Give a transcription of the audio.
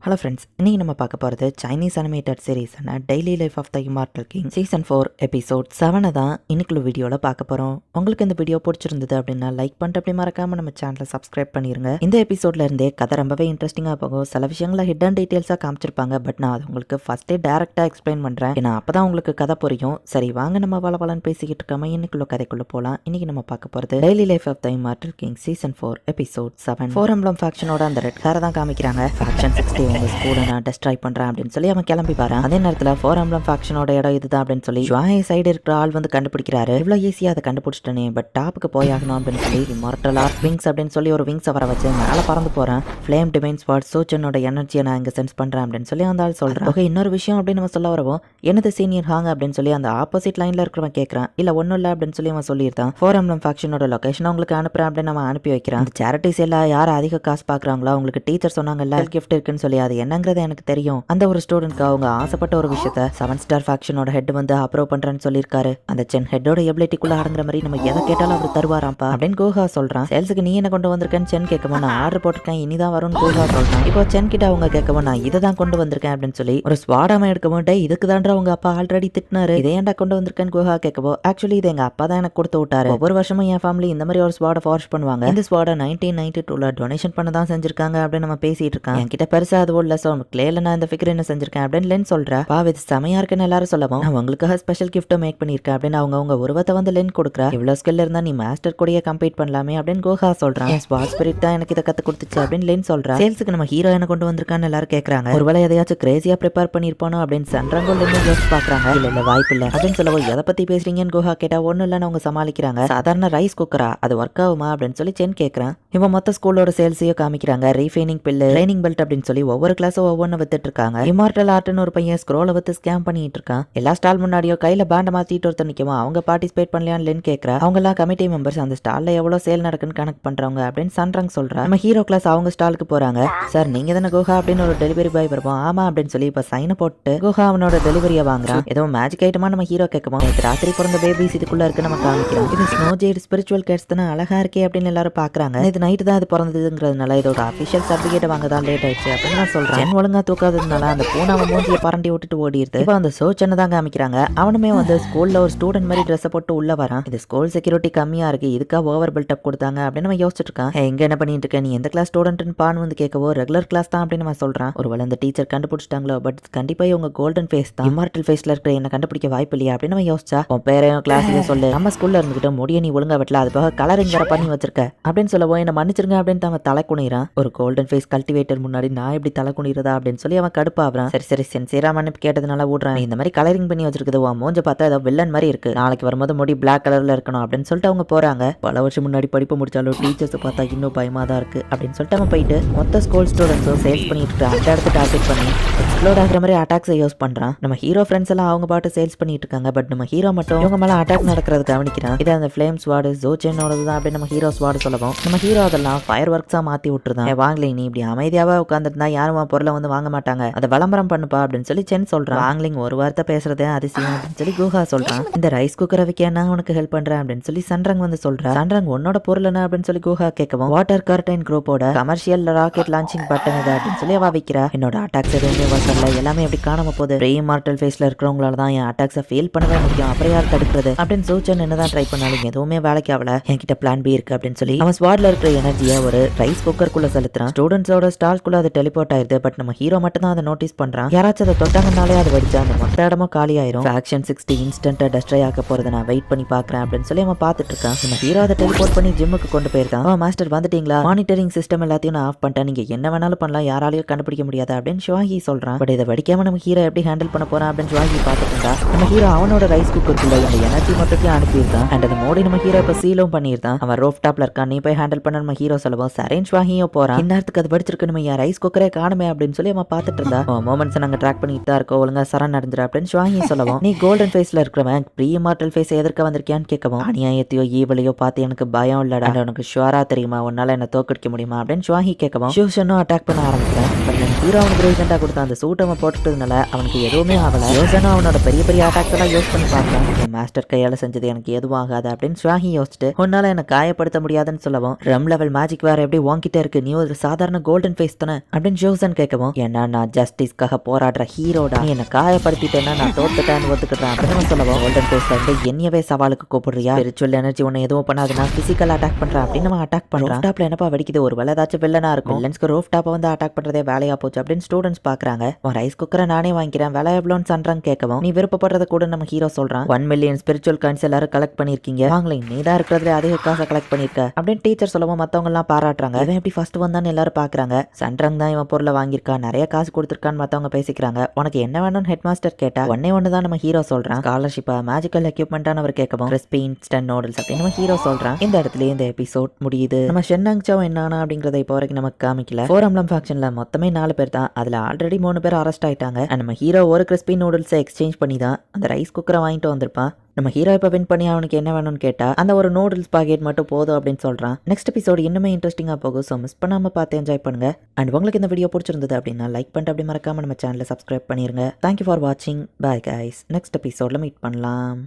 Hello friends, இன்றைக்கி நம்ம பார்க்க போகிறது சைனீஸ் அனிமேட்டட் சீரீஸான daily life of the immortal king season 4 episode 7 தான் இன்னைக்குள்ள வீடியோவில் பார்க்க போகிறோம். உங்களுக்கு இந்த வீடியோ பிடிச்சிருந்தது அப்படின்னா லைக் பண்ணிட்டு அப்படி மறக்காமல் நம்ம சேனலை சப்ஸ்கிரைப் பண்ணிடுங்க. இந்த எபிசோட்ல இருந்தே கதை ரொம்பவே இன்ட்ரெஸ்டிங்காக போகும். சில விஷயங்களை ஹிடன் டீட்டெயில்ஸாக காமிச்சிருப்பாங்க, பட் நான் அது உங்களுக்கு ஃபஸ்ட்டே டேரெக்டாக எக்ஸ்பிளைன் பண்ணுறேன். ஏன்னா அப்போ தான் உங்களுக்கு கதை புரியும். சரி வாங்க நம்ம வளவலன்னு பேசிக்கிட்டு இருக்காம இன்னைக்குள்ள கதைக்குள்ளே போகலாம். இன்றைக்கி நம்ம பார்க்க போகிறது daily life of the immortal king season 4 episode 7. Four emblem ஃபேக்ஷனோட அந்த ரெட் காரை தான் காமிக்கிறாங்க. ஃபேக்ஷன் 60 உங்க ஸ்கூலை நான் டெஸ்ட்ராய் பண்றேன் அப்படின்னு சொல்லி அவன் கிளம்பி பாறான். அதே நேரத்தில் ஃபோர் எம்ப்ளம் ஃபேக்ஷனோட இடம் இதுதான் அப்படின்னு சொல்லி ஜுவாய் சைடு இருக்கிற ஆள் வந்து கண்டுபிடிக்கிறாரு. இவ்வளவு ஈஸியா அதை கண்டுபிடிச்சிட்டனே, பட் டாப்புக்கு போயாகணும் அப்படின்னு சொல்லி இம்மார்டல் ஆர்ட் விங்ஸ் அப்படின்னு சொல்லி ஒரு விங்ஸை வர வச்சு மேலே பறந்து போறேன். ஃப்ளேம் டிவைன் ஸ்வாட் சோச்சனோட எனர்ஜியை நான் இங்க சென்ஸ் பண்றேன் அப்படின்னு சொல்லி அந்த ஆள் சொல்றான். ஓகே, இன்னொரு விஷயம் அப்படின்னு நம்ம சொல்ல வரவும் என்னது சீனியர் ஹாங் அப்படின்னு சொல்லி அந்த ஆப்போசிட் லைன்ல இருக்கிறவன் கேட்கறான். இல்ல ஒன்னும் இல்ல அப்படின்னு சொல்லி அவன் சொல்லியிருந்தான். ஃபோர் எம்ப்ளம் ஃபேக்ஷனோட லொகேஷன் உங்களுக்கு அனுப்புறேன் அப்படின்னு நம்ம அனுப்பி வைக்கிறான். அந்த சேரிட்டிஸ் எல்லாம் யார் அதிக காசு பாக்குறாங்களோ அவங்களுக்கு டீச்சர் சொன்னாங்கல்ல கிஃப்ட் இருக்குன்னு சொல்லி அது என்னங்கிறது எனக்கு தெரியும். அந்த ஒரு ஸ்டூடெண்ட்க்கு அவங்க ஆசைப்பட்ட ஒரு விஷயத்த 7 ஸ்டார் ஃபேக்ஷனோட ஹெட் வந்து அப்ரூவ் பண்றேன்னு சொல்லியிருக்காரு. அந்த சென் ஹெட்டோட எபிலிட்டிக்குள்ள அடங்குற மாதிரி நம்ம எதை கேட்டாலும் அவர் தருவாராம்ப்பா அப்படின்னு கோஹா சொல்றான். சேல்ஸுக்கு நீ என்ன கொண்டு வந்திருக்கேன்னு சென் கேட்கவும் நான் ஆர்டர் போட்டிருக்கேன் இனிதான் வரும்னு கோஹா சொல்றான். இப்போ சென் கிட்ட அவங்க கேட்கவும் நான் இதை தான் கொண்டு வந்திருக்கேன் அப்படின்னு சொல்லி ஒரு ஸ்வாடாம எடுக்கவும் டே இதுக்கு தாண்டா உங்க அப்பா ஆல்ரெடி திட்டினாரு, இதை ஏன்டா கொண்டு வந்திருக்கேன்னு கோஹா கேட்கவோ ஆக்சுவலி இது எங்க அப்பா தான் எனக்கு கொடுத்து விட்டாரு. ஒவ்வொரு வருஷமும் என் ஃபேமிலி இந்த மாதிரி ஒரு ஸ்வாடை ஃபார்ஜ் பண்ணுவாங்க. இந்த ஸ்வாடை 1992 டொனேஷன் பண்ண தான் செஞ்சிருக்காங்க அப்படின்னு நம்ம பேசிட்டு இருக்கான். என்கிட்ட பெருசா அது இல்ல, சோ கிளேல நான் இந்த ஃபிகர் என்ன செஞ்சிருக்கேன் அப்படின்னு லென் சொல்றா. பாவ இது செமையா இருக்குன்னு எல்லாரும் சொல்லவும் நான் உங்களுக்காக ஸ்பெஷல் கிஃப்ட் மேக் பண்ணிருக்கேன் அப்படின்னு அவங்க உருவத்தை வந்து லென் கொடுக்குறா. இவ்வளவு ஸ்கில் இருந்தா நீ மாஸ்டர் கூடயே கம்பீட் பண்ணலாமே அப்படின்னு கோஹா சொல்றான். என் ஸ்பாட் ஸ்பிரிட் தான் எனக்கு இதை கத்து கொடுத்துச்சு அப்படின்னு லென் சொல்றா. சேல்ஸுக்கு நம்ம ஹீரோ என்ன கொண்டு வந்திருக்கான்னு எல்லாரும் கேட்கறாங்க. ஒருவேளை எதையாச்சும் கிரேசியா ப்ரிப்பேர் பண்ணிருப்பானோ அப்படின்னு சன்றாங்கோ லென்னு யோசிச்சு பாக்குறாங்க. இல்ல வாய்ப்பு இல்ல அப்படின்னு சொல்லவும் எதை பத்தி பேசுறீங்கன்னு கோஹா கேட்டா ஒன்னும் இல்லன்னு அவங்க சமாளிக்கிறாங்க. சாதாரண ரைஸ் குக்கரா, அது ஒர்க் ஆகுமா அப்படின்னு சொல்லி சென் கேட்கறான். இவன் மொத்த ஸ்கூலோட சேல்ஸையும் காமிக்கிறாங்க. ரீஃபைனிங் பில்லு, ட்ரைனிங் பெல்ட் அப்படின்னு சொல்லி ஒவ்வொரு கிளாஸும் ஒவ்வொன்னு வித்துட்டு இருக்காங்க. இமார்டல் ஆர்ட்னு ஒரு பையன் ஸ்க்ரோலை வித்து ஸ்கேம் பண்ணிட்டு இருக்கான். எல்லா ஸ்டால் முன்னாடியோ கையில பேண்ட மாத்திட்டு ஒருத்தர் நிற்கும். அவங்க பார்ட்டிசிபேட் பண்ணலையான்னு லென் கேட்கறா. அவங்க எல்லாம் கமிட்டி மெம்பர்ஸ் அந்த ஸ்டால்ல எவ்வளவு சேல் நடக்குன்னு கனெக்ட் பண்றவங்க அப்படின்னு சன்றாங் சொல்றா. நம்ம ஹீரோ கிளாஸ் அவங்க ஸ்டாலுக்கு போறாங்க. சார் நீங்க தானே கோஹா அப்படின்னு ஒரு டெலிவரி பாய் வருவோம். ஆமா அப்படின்னு சொல்லி இப்ப சைனை போட்டு கோஹா அவனோட டெலிவரியை வாங்குறான். ஏதோ மேஜிக் ஐட்டமா நம்ம ஹீரோ கேட்கணும். ராத்திரி பிறந்த பேபிஸ் இதுக்குள்ள இருக்கு நம்ம காமிக்கிறோம். இது ஸ்னோ ஜெய்ட் ஸ்பிரிச்சுவல் கேட்ஸ் தானே, அழகா இருக்கே அப்படின்னு எல்லாரும் பாக்குறாங்க. இது நைட்டு தான் இது பிறந்ததுங்கிறதுனால இதோட அபிஷியல் சர்டிபிகேட் வாங்க தான் லேட் ஆயிடுச்சு அப்படின்னு நான் சொல்றேன். ஒழுங்கா தூக்காததுனால அந்த பூனை அவன் மூஞ்சியை பரண்டி விட்டுட்டு ஓடிடுது. இப்போ அந்த சோச்சனை தான் காமிக்கிறாங்க. அவனுமே வந்து ஸ்கூல்ல ஒரு ஸ்டூடெண்ட் மாதிரி ட்ரெஸ் போட்டு உள்ள வரான். இது ஸ்கூல் செக்யூரிட்டி கம்மியா இருக்கு, இதுக்கா ஓவர் பில்டப் கொடுத்தாங்க அப்படின்னு நம்ம யோசிச்சுட்டு இருக்கான். எங்க என்ன பண்ணிட்டு இருக்க, நீ எந்த கிளாஸ் ஸ்டூடெண்ட்னு பான்னு வந்து கேட்கவோ ரெகுலர் கிளாஸ் தான் அப்படின்னு நம்ம சொல்றான். ஒருவேளை அந்த டீச்சர் கண்டுபிடிச்சிட்டாங்களோ, பட் கண்டிப்பா இவங்க கோல்டன் ஃபேஸ் தான், இம்மார்டல் ஃபேஸ்ல இருக்கிற என்ன கண்டுபிடிக்க வாய்ப்பு இல்லையா அப்படின்னு நம்ம யோசிச்சா. உன் பேரையும் கிளாஸ்லயும் சொல்லு, நம்ம ஸ்கூல்ல இருந்துகிட்ட முடிய நீ ஒழுங்கா வெட்டல, அது போக கலரிங் வேற பண்ணி வச்சிருக்க அப்படின்னு சொல்லவோ என்ன மன்னிச்சிருங்க அப்படின்னு அவன் தலை குனிறான். ஒரு கோல்டன் ஃபேஸ் கல்டிவேட்டர் முன்னாடி நான் எப்படி தலை குனிறதா அப்படின்னு சொல்லி அவன் கடுப்பாகிறான். சரி சரி சென்சியரா மன்னிப்பு கேட்டதுனால விடுறான். இந்த மாதிரி கலரிங் பண்ணி வச்சிருக்குது, மூஞ்ச பார்த்தா ஏதோ வில்லன் மாதிரி இருக்கு, நாளைக்கு வரும்போது முடி பிளாக் கலர்ல இருக்கணும் அப்படின்னு சொல்லிட்டு அவங்க போறாங்க. பல வருஷம் முன்னாடி படிப்பு முடிச்சாலும் டீச்சர்ஸ் பார்த்தா இன்னும் பயமா தான் இருக்கு அப்படின்னு சொல்லிட்டு அவன் போயிட்டு மொத்த ஸ்கூல் ஸ்டூடெண்ட்ஸும் சேல்ஸ் பண்ணிட்டு இருக்கான். அந்த இடத்து டார்கெட் பண்ணி எக்ஸ்ப்ளோட் ஆகிற மாதிரி அட்டாக்ஸை யூஸ் பண்றான். நம்ம ஹீரோ ஃப்ரெண்ட்ஸ் எல்லாம் அவங்க பாட்டு சேல்ஸ் பண்ணிட்டு இருக்காங்க. பட் நம்ம ஹீரோ மட்டும் இவங்க மேல அட்டாக் நடக்கிறது கவனிக்கிறான். இது அந்த ஃபிளேம் ஸ்வாடு ஜோச்சனோடது தான் அப்படின்னு நம்ம ஹீரோ ஸ்வாடு சொல்லவும் நம்ம ஹீரோ அதெல்லாம் ஃபயர் ஒர்க்ஸா மாத்தி விட்டுருதான். வாங்கலை நீ இப்படி அமைதியாவா உட்காந்துருந்தா யாரும் பொருளை வந்து வாங்க மாட்டாங்க, அதை விளம்பரம் பண்ணுப்பா அப்படின்னு சொல்லி சென் சொல்றான். வாங்கலிங் ஒரு வார்த்தை பேசுறதே அதிசயம் அப்படின்னு சொல்லி கோஹா சொல்றான். இந்த ரைஸ் குக்கரை வைக்க நான் உனக்கு ஹெல்ப் பண்றேன் அப்படின்னு சொல்லி சன்றாங் வந்து சொல்றான். சன்றாங் உன்னோட பொருள் என்ன அப்படின்னு சொல்லி கோஹா கேட்கவும் வாட்டர் கர்டைன் குரூப்போட கமர்ஷியல் ராக்கெட் லான்ச்சிங் பட்டன் இது அப்படின்னு சொல்லி அவ வைக்கிறா. என்னோட அட்டாக்ஸ் எதுவுமே வரல, எல்லாமே எப்படி காணாம போகுது, ப்ரீ மார்டல் ஃபேஸ்ல இருக்கிறவங்களால தான் என் அட்டாக்ஸை ஃபெயில் பண்ணவே முடியும், அப்புறம் யார் தடுக்கிறது அப்படின்னு சோச்சன் என்னதான் ட்ரை பண்ணாலும் எதுவுமே வேலைக்கு ஆகல. என்கிட்ட பிளான் பி இருக்கு அப்படின்னு சொல்லி அவன் ஸ்வாட்ல இருக்கிற எனர்ஜியை ஒரு ரைஸ் குக்கருக்குள்ள செலுத்துறான். ஸ்டூடெண்ட்ஸோட ஸ்டால்குள்ள அது டெலிபோர்ட் ஆயிருது. பட் நம்ம ஹீரோ மட்டும் தான் அதை நோட்டீஸ் பண்றான். யாராச்சும் அதை தொட்டாங்கனாலே அது வடிச்சா அந்த மொத்த இடமும் காலி ஆயிரும். ஃபேக்ஷன் 60 இன்ஸ்டன்ட்டா டெஸ்ட்ரை ஆக போறதை நான் வெயிட் பண்ணி பாக்குறேன் அப்படின்னு சொல்லி அவன் பார்த்துட்டு இருக்கான். நம்ம ஹீரோ அதை டெலிபோர்ட் பண்ணி ஜிம்முக்கு கொண்டு போயிருக்கான். அவன் மாஸ்டர் வந்துட்டீங்களா, மானிட்டரிங் சிஸ்டம் எல்லாத்தையும் நான் ஆஃப் பண்ணிட்டேன், நீங்க என்ன வேணாலும் பண்ணலாம், யாராலையும் கண்டுபிடிக்க முடியாது அப்படின்னு ஷுவாஹி சொல்றான். பட் இதை வெடிக்காம நம்ம ஹீரோ எப்படி ஹேண்டில் பண்ண போறான் அப்படின்னு ஷுவாஹி பார்த்துட்டு இருந்தா. நம்ம ஹீரோ அவனோட ரைஸ் குக்கருக்குள்ள அந்த எனர்ஜி மொத்தத்தையும் அனுப்பியிருந்தான். அண்ட் அந்த மோடி நம்ம ஹீரோ இப்ப சீலும் பண்ணியிருந்தான். அவன் ரோஃப் டாப்ல இருக்கான், நீ போய் ஹேண்டில் பண்ண நம்ம ஹீரோ சொல்லவும் சரின்னு ஷுவாஹியும் போறான். இந்நேரத்துக்கு அது படிச்சிருக்கு, நம்ம என் ரைஸ் குக்கரே காணுமே அப்படின்னு சொல்லி அவன் பார்த்துட்டு இருந்தா. மோமெண்ட்ஸ் நாங்க ட்ராக் பண்ணிட்டு தான் இருக்கோம், ஒழுங்கா சரண் நடந்துரு அப்படின்னு ஷுவாஹி சொல்லவும் நீ கோல்டன் ஃபேஸ்ல இருக்கிறவன் ப்ரீ இமார்டல் ஃபேஸ் எதிர்க்க வந்திருக்கியான்னு கேட்கவும் அநியாயத்தையோ ஈவலையோ பார்த்து எனக்கு பயம் இல்லடா, உனக்கு ஷுவரா தெரியுமா உன்னால என்ன தோக்கடிக்க முடியுமா அப்படின்னு ஷுவாஹி கேட்கவும் ஷூஷனும் அட்டாக் பண்ண ஆரம்பிக்கிறேன். ஹீரோ அவனுக்கு ரீசெண்டா கொடுத்த அந்த சூட் அவன் போட்டுட்டதுனால அவனுக்கு எதுவுமே ஆகல. யோசனும் அவனோட பெரிய பெரிய அட்டாக்ஸ் எல்லாம் யூஸ் பண்ணி பார்க்கலாம். என் மாஸ்டர் கையால செஞ்சது எனக்கு எதுவும் ஆகாது அப்படின்னு ஷுவாஹி யோசிச்சுட்டு உன்னால என்ன காயப்படுத்த முடியாதுன்னு சொல்லவும் பிரீமியம் லெவல் மேஜிக் வேற எப்படி வாங்கிட்டே இருக்கு, நீ ஒரு சாதாரண கோல்டன் ஃபேஸ் தானே அப்படின்னு ஜோசன் கேட்கவும், ஏன்னா நான் ஜஸ்டிஸ்க்காக போராடுற ஹீரோடா, நீ என்ன காயப்படுத்திட்டேன்னா நான் தோத்துட்டேன்னு ஒத்துக்கிட்டேன் அப்படின்னு சொல்லவும், கோல்டன் ஃபேஸ்ல இருந்து என்னையவே சவாலுக்கு கூப்பிடுறியா, ஸ்பிரிச்சுவல் எனர்ஜி உன்னை எதுவும் பண்ணாது, நான் பிசிக்கல் அட்டாக் பண்றேன் அப்படின்னு நம்ம அட்டாக் பண்றோம். டாப்ல என்னப்பா வெடிக்குது, ஒரு வேலை ஏதாச்சும் வில்லனா இருக்கும், வில்லன்ஸ்க்கு ரூஃப் டாப்பை வந்து அட்டாக் பண்றதே வேலையா போச்சு அப்படின்னு ஸ்டூடெண்ட்ஸ் பாக்குறாங்க. ஒரு ரைஸ் குக்கரை நானே வாங்கிக்கிறேன், வேலை எவ்வளோன்னு சன்றாங்க கேட்கவும், நீ விருப்பப்படுறத கூட நம்ம ஹீரோ சொல்றான், 1 மில்லியன் ஸ்பிரிச்சுவல் காயின்ஸ் எல்லாரும் கலெக்ட் பண்ணிருக்கீங்க, வாங்கலை நீ தான் இருக்கிறதுல அதிக காசை கலெக்ட் பண்ணிருக்க அப்படின்னு டீச்சர் சொல்லவும் மத்தவங்க எல்லாம் பாராட்டுறாங்க. இவன் எப்படி ஃபர்ஸ்ட் வந்தான்னு எல்லாரும் பாக்குறாங்க. சன்ட்ரங் தான் இவன் பொருளை வாங்கியிருக்கான், நிறைய காசு கொடுத்துருக்கான்னு மத்தவங்க பேசிக்கிறாங்க. உனக்கு என்ன வேணும்னு ஹெட் மாஸ்டர் கேட்டா ஒன்னு தான் நம்ம ஹீரோ சொல்றான், ஸ்காலர்ஷிப்பா மேஜிக்கல் எக்யூப்மெண்டான அவர் கேட்கவும், கிறிஸ்பி இன்ஸ்டன்ட் நூடுல்ஸ் அப்படின்னு நம்ம ஹீரோ சொல்றான். இந்த இடத்துல இந்த எபிசோட் முடியுது. நம்ம ஷென்னாங் சோ என்னானா அப்படிங்கறத இப்போ வரைக்கும் நமக்கு காமிக்கல. ஃபோரம்லம் ஃபேக்ஷன்ல மொத்தமே 4 பேர் தான், அதுல ஆல்ரெடி 3 பேர் அரெஸ்ட் ஆயிட்டாங்க. நம்ம ஹீரோ ஒரு கிறிஸ்பி நூடுல்ஸை எக்ஸ்சேஞ்ச் பண்ணி தான் அந்த ரைஸ் குக்கரை வாங்கிட்டு வந்திருப்பான். நம்ம ஹீரோ இப்போ வின் பண்ணி அவனுக்கு என்ன வேணும்னு கேட்டா அந்த ஒரு நூடுல்ஸ் பாக்கெட் மட்டும் போதும் அப்படின்னு சொல்றான். நெக்ஸ்ட் எபிசோட் இன்னுமே இன்ட்ரெஸ்டிங்கா போகும். ஸோ மிஸ் பண்ணாம பார்த்து என்ஜாய் பண்ணுங்க. அண்ட் உங்களுக்கு இந்த வீடியோ பிடிச்சிருந்தது அப்படின்னா லைக் பண்ணிட்டு அப்படி மறக்காம நம்ம சேனலை சப்ஸ்கிரைப் பண்ணிருங்க. தேங்க்யூ ஃபார் வாட்சிங். Bye guys. நெக்ஸ்ட் எபிசோட்ல மீட் பண்ணலாம்.